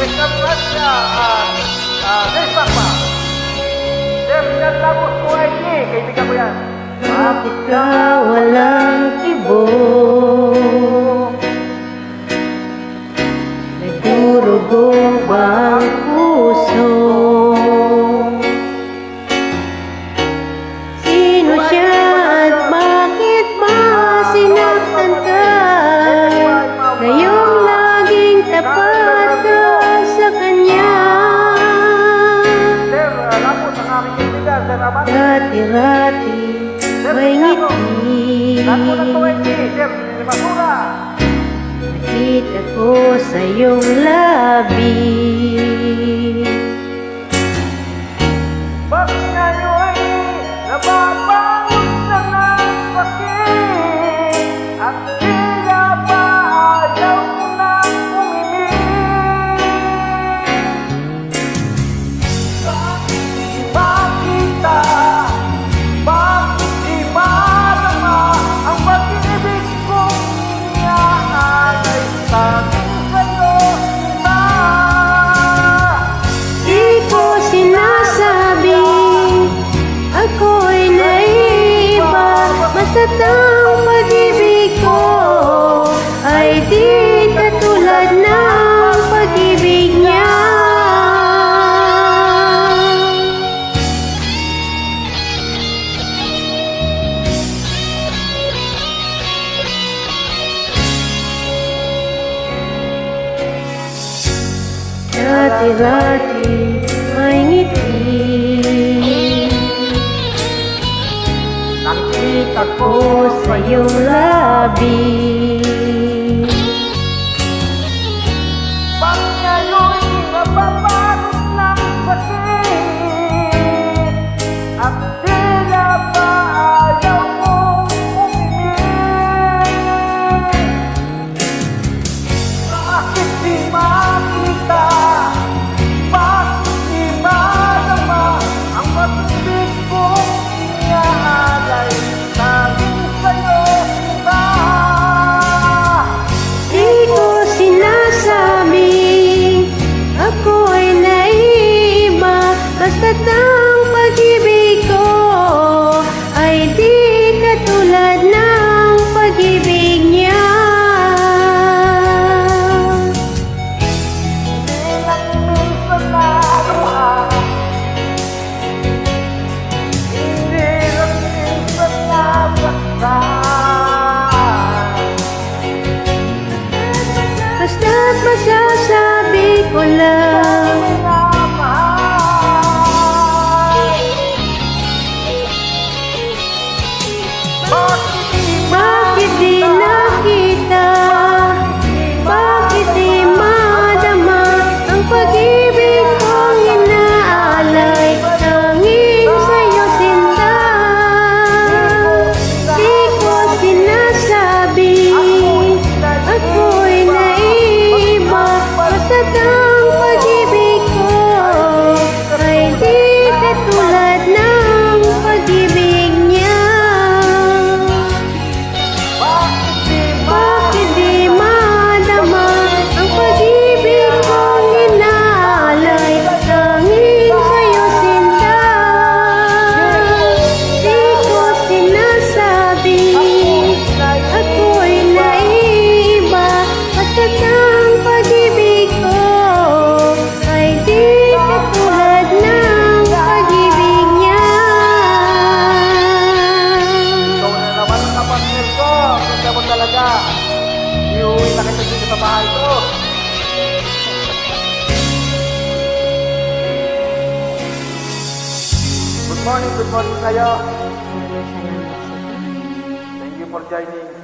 West Francia, Nespak pa. Sir, yan tapos po ay kaibigan ko yan. Bakit ka walang ibo? Nagdurugo ba ang puso? Sino siya at bakit ba sinaktan ka? Ngayong laging tapat ka sa kanya. Sir, tapos ang aking kaibigan, Sir Aman. Dati-rati may ngiti. Tapos ang tuwing Sir, Basura. Nakita ko sa iyong labi. Bakit ngayon nababangon na ng sakit at tila ba ayaw mo nang umimik? Bakit di ba kita? Bakit di ba naman ang pag-ibig kong inaalay tanging sa'yo na? Di ko sinasabing ako'y naiiba, basta't ang pag-ibig ko ay di katulad ng pag-ibig niya. Dati-rati may ngiti. Nakita ko sa iyong labi. Bakit ngayon nababangon ng sakit at tila ba ayaw mong umimik? Bakit di makita? Bakit di madama ang pag-ibig kong inaalay tanging sa'yo na? Di ko sinasabing ako'y naiiba, basta't ang pag-ibig ko ay di katulad ng pag-ibig niya. Hindi lang minsan na naman, hindi lang minsan na basta. Basta't masasabi ko lang, bakit di nakita? Bakit di madama ang pag-ibig kong inaalay tanging sa'yo sinta? Di ko sinasabi ako'y naiiba, basta't ang pag-ibig ko ay di katulad ng pag-ibig niya. Bakit di madama ang pag-ibig kong inaalay tanging sa'yo sinta? Di ko sinasabi ako'y naiiba, basta't ang pag-ibig ko ay di katulad ng pag-ibig niya. Ikaw na naman ang kapatid ko. Kasi ako talaga. Iuwi na kita dito sa bahay ko. Good morning sa'yo. Thank you for joining.